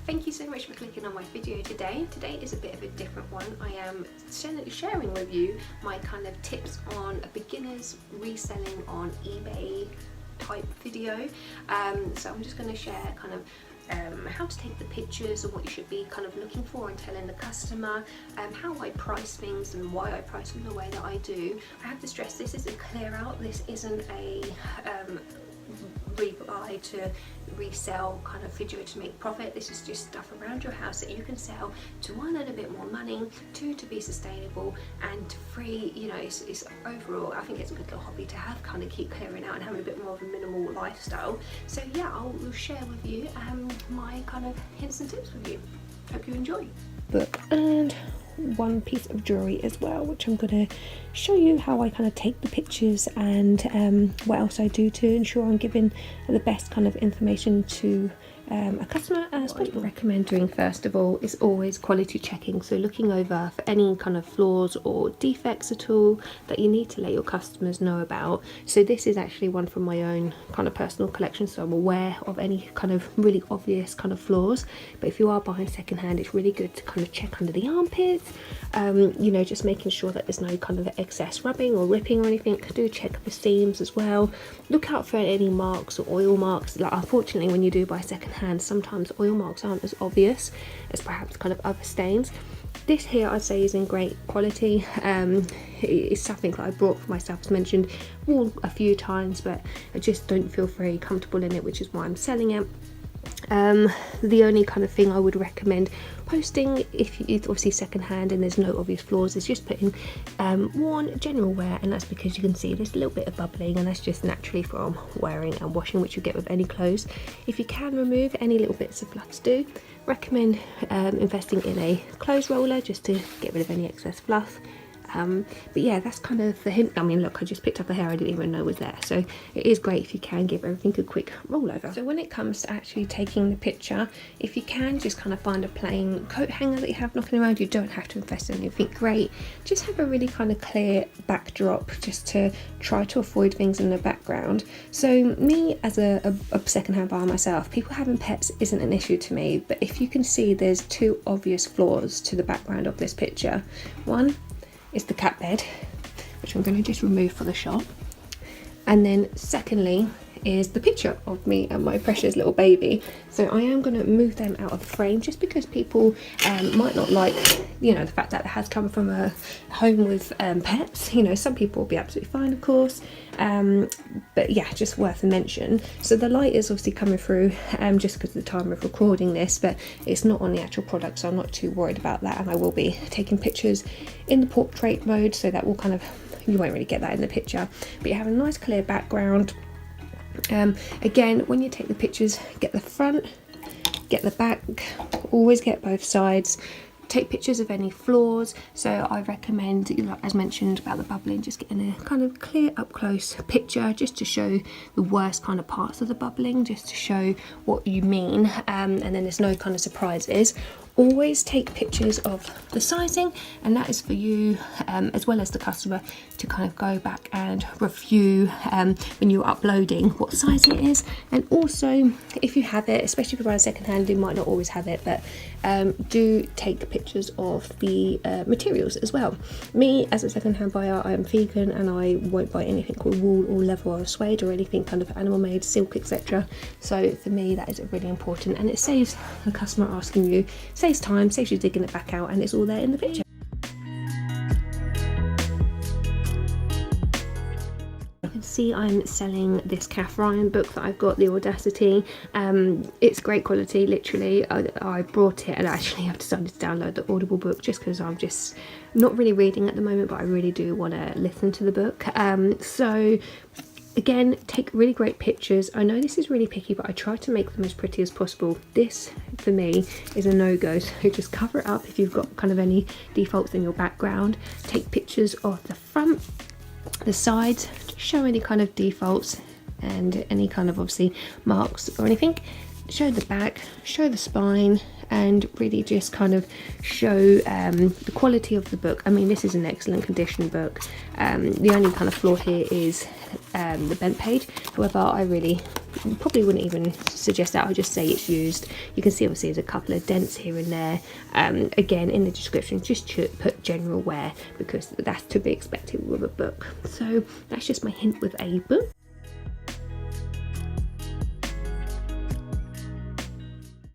Thank you so much for clicking on my video today. Today is a bit of a different one. I am sharing with you my kind of tips on a beginner's reselling on eBay type video. So I'm just going to share kind of how to take the pictures and what you should be kind of looking for and telling the customer, how I price things and why I price them the way that I do. I have to stress, this is a clear out, this isn't a rebuy to resell kind of video to make profit. This is just stuff around your house that you can sell to one, earn a bit more money, two, to be sustainable, and three, you know, it's overall, I think it's a good little hobby to have, kind of keep clearing out and having a bit more of a minimal lifestyle. So yeah, I'll share with you my kind of hints and tips with you. Hope you enjoy. Book and one piece of jewelry as well, which I'm going to show you how I kind of take the pictures and what else I do to ensure I'm giving the best kind of information to a customer. What I recommend doing first of all is always quality checking, so looking over for any kind of flaws or defects at all that you need to let your customers know about. So this is actually one from my own kind of personal collection, so I'm aware of any kind of really obvious kind of flaws. But if you are buying secondhand, it's really good to kind of check under the armpits, you know, just making sure that there's no kind of excess rubbing or ripping or anything. Do check the seams as well. Look out for any marks or oil marks. Like, unfortunately, when you do buy secondhand, sometimes oil marks aren't as obvious as perhaps kind of other stains. This here I'd say is in great quality. It's something that I bought for myself, as mentioned, worn a few times, but I just don't feel very comfortable in it, which is why I'm selling it. The only kind of thing I would recommend posting, if it's obviously secondhand and there's no obvious flaws, is just putting worn general wear, and that's because you can see there's a little bit of bubbling, and that's just naturally from wearing and washing, which you get with any clothes. If you can remove any little bits of fluff, do recommend investing in a clothes roller just to get rid of any excess fluff. But yeah, that's kind of the hint. I mean, look, I just picked up a hair I didn't even know was there, so it is great if you can give everything a quick roll over. So when it comes to actually taking the picture, if you can just kind of find a plain coat hanger that you have knocking around, you don't have to invest in anything great. Just have a really kind of clear backdrop just to try to avoid things in the background. So me as a secondhand buyer myself, people having pets isn't an issue to me, but if you can see there's two obvious flaws to the background of this picture. One is the cat bed, which I'm going to just remove for the shot, and then secondly is the picture of me and my precious little baby. So I am going to move them out of the frame, just because people might not like, you know, the fact that it has come from a home with pets. You know, some people will be absolutely fine, of course, but yeah, just worth a mention. So the light is obviously coming through just because of the time of recording this, but it's not on the actual product, so I'm not too worried about that. And I will be taking pictures in the portrait mode, so that will kind of, you won't really get that in the picture, but you have a nice clear background. Again, when you take the pictures, get the front, get the back, always get both sides. Take pictures of any flaws. So I recommend, you know, as mentioned about the bubbling, just getting a kind of clear up close picture just to show the worst kind of parts of the bubbling, just to show what you mean, and then there's no kind of surprises. Always take pictures of the sizing, and that is for you as well as the customer to kind of go back and review when you're uploading what size it is. And also, if you have it, especially if you're buying secondhand, you might not always have it, but do take pictures of the materials as well. Me as a secondhand buyer, I am vegan and I won't buy anything called wool or leather or suede or anything kind of animal made, silk, etc. So for me, that is really important, and it saves the customer asking you, saves time, saves you digging it back out, and it's all there in the picture. You can see I'm selling this Kath Ryan book that I've got, The Audacity. It's great quality, literally. I brought it, and actually I've decided to download the Audible book just because I'm just not really reading at the moment, but I really do want to listen to the book. So again, take really great pictures. I know this is really picky, but I try to make them as pretty as possible. This, for me, is a no-go, so just cover it up if you've got kind of any defaults in your background. Take pictures of the front, the sides, show any kind of defaults and any kind of obviously marks or anything. show the back, show the spine, and really just kind of show the quality of the book. I mean, this is an excellent condition book. The only kind of flaw here is the bent page. However, I really probably wouldn't even suggest that. I would just say it's used. You can see obviously there's a couple of dents here and there. Again, in the description, just put general wear, because that's to be expected with a book. So that's just my hint with a book.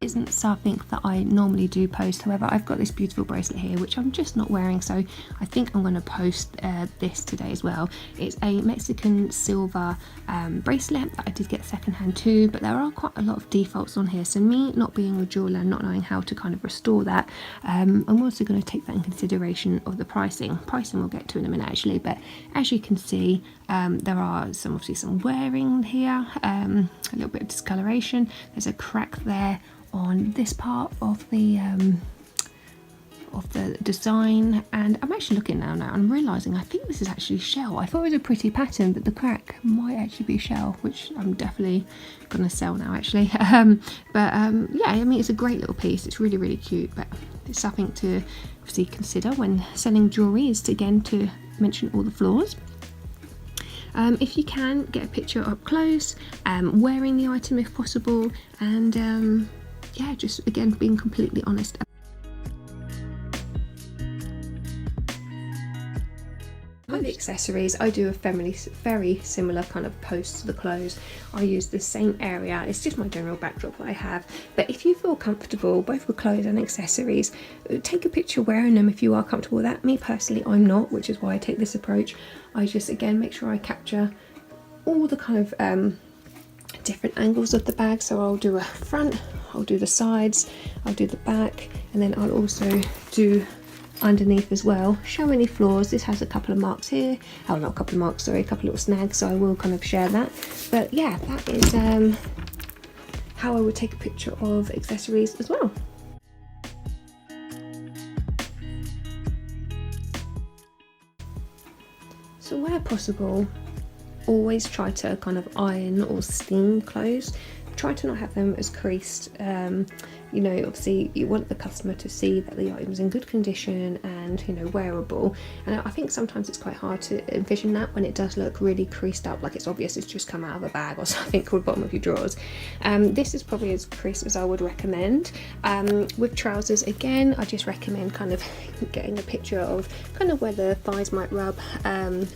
Isn't something that I normally do post. However, I've got this beautiful bracelet here which I'm just not wearing, so I think I'm going to post this today as well. It's a Mexican silver bracelet that I did get secondhand too, but there are quite a lot of defaults on here, so me not being a jeweler and not knowing how to kind of restore that, I'm also going to take that in consideration of the pricing we'll get to in a minute actually. But as you can see, there are obviously some wearing here, a little bit of discoloration. There's a crack there on this part of the design, and I'm actually looking now and I'm realizing I think this is actually shell. I thought it was a pretty pattern, but the crack might actually be shell, which I'm definitely gonna sell now actually. Yeah, I mean, it's a great little piece. It's really, really cute, but it's something to obviously consider when selling jewelry, is to, again, to mention all the flaws. If you can, get a picture up close, wearing the item if possible, and yeah, just again being completely honest. With the accessories, I do a very similar kind of post to the clothes. I use the same area. It's just my general backdrop that I have. But if you feel comfortable, both with clothes and accessories, take a picture wearing them if you are comfortable with that. Me personally, I'm not, which is why I take this approach. I just, again, make sure I capture all the kind of different angles of the bag. So I'll do a front, I'll do the sides, I'll do the back, and then I'll also do underneath as well, show any flaws. This has a couple of marks here, oh, not a couple of marks, sorry, a couple of little snags, so I will kind of share that. But yeah, that is how I would take a picture of accessories as well. So where possible, always try to kind of iron or steam clothes. Try to not have them as creased. You know, obviously you want the customer to see that the item's in good condition and, you know, wearable. And I think sometimes it's quite hard to envision that when it does look really creased up, like it's obvious it's just come out of a bag or something, or the bottom of your drawers. This is probably as creased as I would recommend. With trousers, again, I just recommend kind of getting a picture of kind of where the thighs might rub.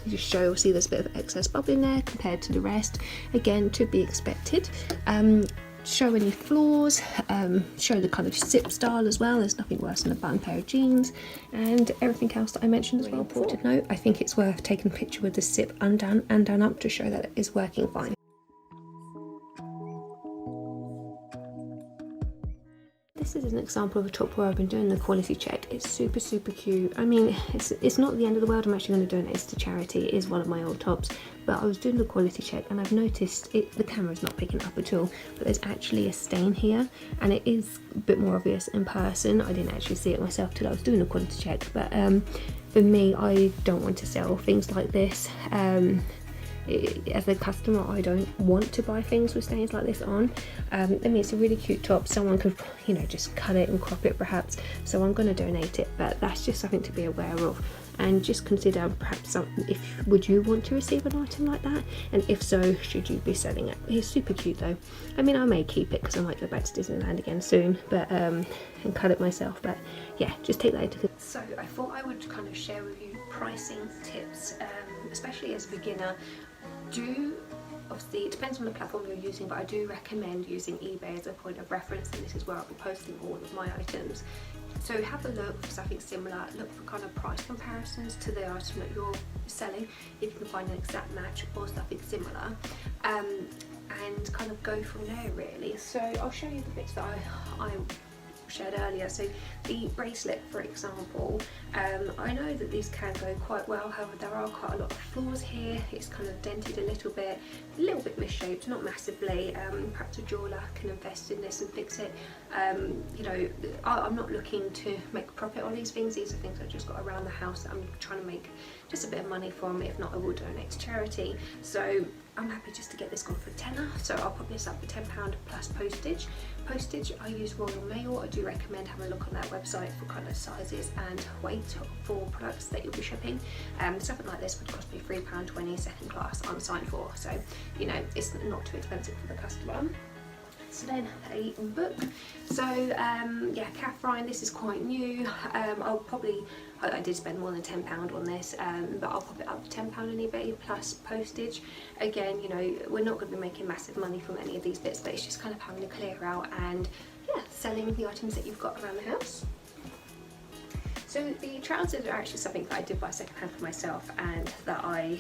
Just show, see there's a bit of excess bubbling there compared to the rest. Again, to be expected. Show any flaws, show the kind of zip style as well. There's nothing worse than a button pair of jeans, and everything else that I mentioned as well. Important note, I think it's worth taking a picture with the zip undone and done up to show that it is working fine. This is an example of a top where I've been doing the quality check. It's super cute. I mean, it's not the end of the world. I'm actually going to donate this to charity. It is one of my old tops, but I was doing the quality check and I've noticed the camera's not picking up at all, but there's actually a stain here, and it is a bit more obvious in person. I didn't actually see it myself till I was doing the quality check, but for me, I don't want to sell things like this. As a customer, I don't want to buy things with stains like this on. I mean, it's a really cute top. Someone could, you know, just cut it and crop it perhaps, so I'm going to donate it, but that's just something to be aware of. And just consider perhaps would you want to receive an item like that, and if so, should you be selling it? It's super cute though. I mean, I may keep it because I might go back to Disneyland again soon, but and cut it myself. But yeah, just take that into consideration. So I thought I would kind of share with you pricing tips, especially as a beginner. Obviously it depends on the platform you're using, but I do recommend using eBay as a point of reference, and this is where I'll be posting all of my items. So have a look for something similar, look for kind of price comparisons to the item that you're selling, if you can find an exact match or something similar, and kind of go from there really. So I'll show you the bits that I shared earlier. So the bracelet, for example, I know that these can go quite well, however there are quite a lot of flaws here. It's kind of dented a little bit misshaped, not massively. Perhaps a jeweler can invest in this and fix it. You know, I'm not looking to make a profit on these things. These are things I've just got around the house that I'm trying to make just a bit of money from. If not, I will donate to charity. So I'm happy just to get this gone for a tenner, so I'll put this up for £10 plus postage. Postage, I use Royal Mail. I do recommend having a look on their website for kind of sizes and weight for products that you'll be shipping. Something like this would cost me £3.20 second class unsigned for, so you know it's not too expensive for the customer. So then a book. So yeah, Kath Ryan, this is quite new. I did spend more than £10 on this, but I'll pop it up to £10 on eBay plus postage. Again, you know, we're not going to be making massive money from any of these bits, but it's just kind of having to clear out and yeah, selling the items that you've got around the house. So the trousers are actually something that I did buy secondhand for myself and that I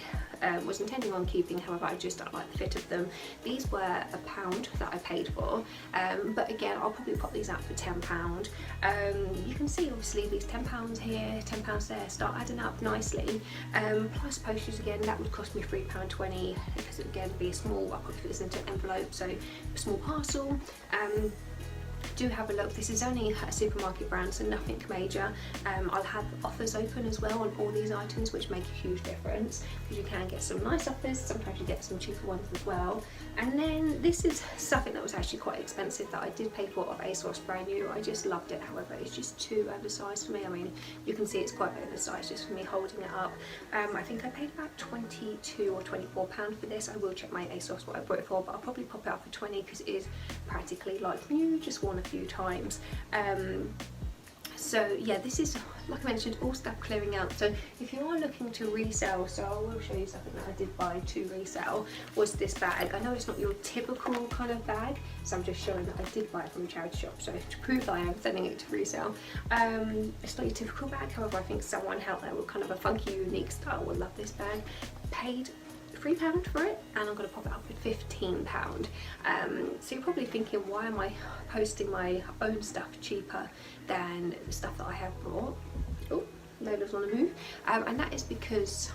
was intending on keeping, however I just don't like the fit of them. These were £1 that I paid for, but again I'll probably pop these out for £10. You can see obviously these £10 here, £10 there start adding up nicely, plus postage again that would cost me £3.20 because again it'd be a small, I'll put this into an envelope, so a small parcel. Do have a look. This is only a supermarket brand, so nothing major. I'll have offers open as well on all these items, which make a huge difference because you can get some nice offers, sometimes you get some cheaper ones as well. And then this is something that was actually quite expensive that I did pay for of ASOS, brand new. I just loved it, however it's just too oversized for me. I mean, you can see it's quite oversized just for me holding it up. I think I paid about £22 or £24 for this. I will check my ASOS what I bought it for, but I'll probably pop it up for 20 because it is practically like new, just worn a few times. So yeah, this is, like I mentioned, all stuff clearing out. So if you are looking to resell, so I will show you something that I did buy to resell, was this bag. I know it's not your typical kind of bag, so I'm just showing that I did buy it from a charity shop, so to prove that I am sending it to resell. It's not your typical bag, however I think someone out there with kind of a funky, unique style will love this bag. Paid £3 for it, and I'm going to pop it up at £15. So you're probably thinking, why am I posting my own stuff cheaper than the stuff that I have bought? Oh, Lola's on the move. And that is because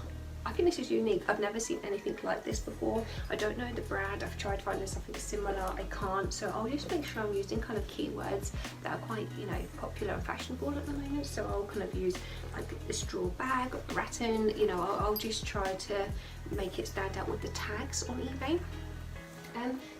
I think this is unique. I've never seen anything like this before. I don't know the brand. I've tried finding something similar. I can't. So I'll just make sure I'm using kind of keywords that are quite, you know, popular and fashionable at the moment. So I'll kind of use like a straw bag, rattan. You know, I'll just try to make it stand out with the tags on eBay.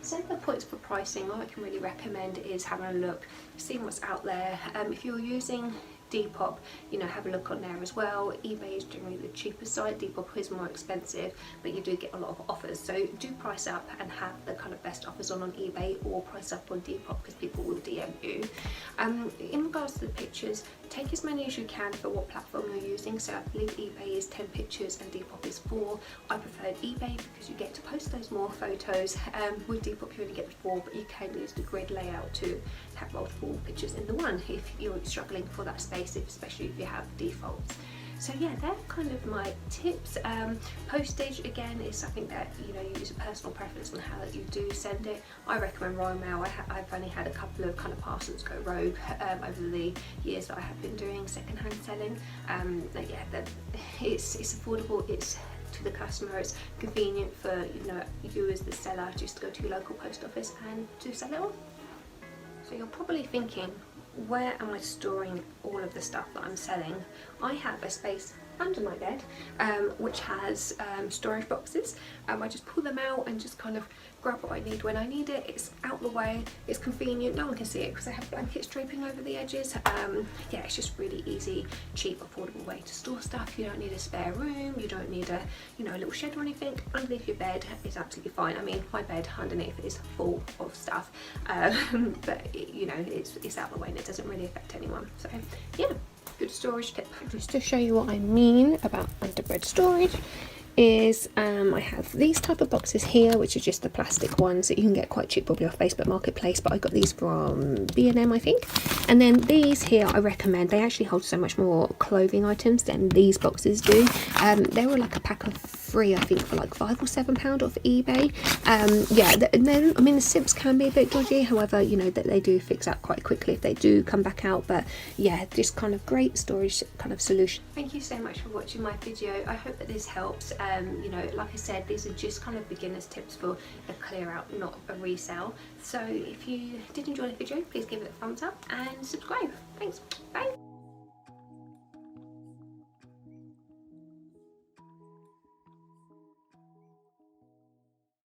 Some of the points for pricing, what I can really recommend is having a look, seeing what's out there. If you're using Depop, you know, have a look on there as well. eBay is generally the cheapest site. Depop is more expensive, but you do get a lot of offers. So do price up and have the kind of best offers on eBay, or price up on Depop because people will DM you. In regards to the pictures, take as many as you can for what platform you're using. So I believe eBay is 10 pictures and Depop is 4. I preferred eBay because you get to post those more photos. With Depop you only get the 4, but you can use the grid layout to have multiple pictures in the one if you're struggling for that space, especially if you have defaults. So yeah, they're kind of my tips. Postage again is something that, you know, you use a personal preference on how that you do send it. I recommend Royal Mail. I've only had a couple of kind of parcels go rogue over the years that I have been doing secondhand selling. But yeah, it's affordable. It's to the customer. It's convenient for, you know, you as the seller just to go to your local post office and to sell it on. So you're probably thinking, where am I storing all of the stuff that I'm selling? I have a space under my bed which has storage boxes. I just pull them out and just kind of grab what I need when I need it. It's out the way, it's convenient, no one can see it because I have blankets draping over the edges. Yeah, it's just really easy, cheap, affordable way to store stuff. You don't need a spare room, you don't need a, you know, a little shed or anything. Underneath your bed is absolutely fine. I mean, my bed underneath is full of stuff, but you know, it's out the way and it doesn't really affect anyone. So yeah, good storage tip. Just to show you what I mean about underbed storage is I have these type of boxes here, which are just the plastic ones that you can get quite cheap, probably off Facebook Marketplace, but I got these from B&M I think. And then these here I recommend. They actually hold so much more clothing items than these boxes do. They were like a pack of 3 I think for like £5 or £7 off eBay. Yeah, then I mean the zips can be a bit dodgy, however, you know, that they do fix out quite quickly if they do come back out. But yeah, just kind of great storage kind of solution. Thank you so much for watching my video. I hope that this helps. You know, like I said, these are just kind of beginners tips for a clear out, not a resale. So if you did enjoy the video, please give it a thumbs up and subscribe. Thanks, bye.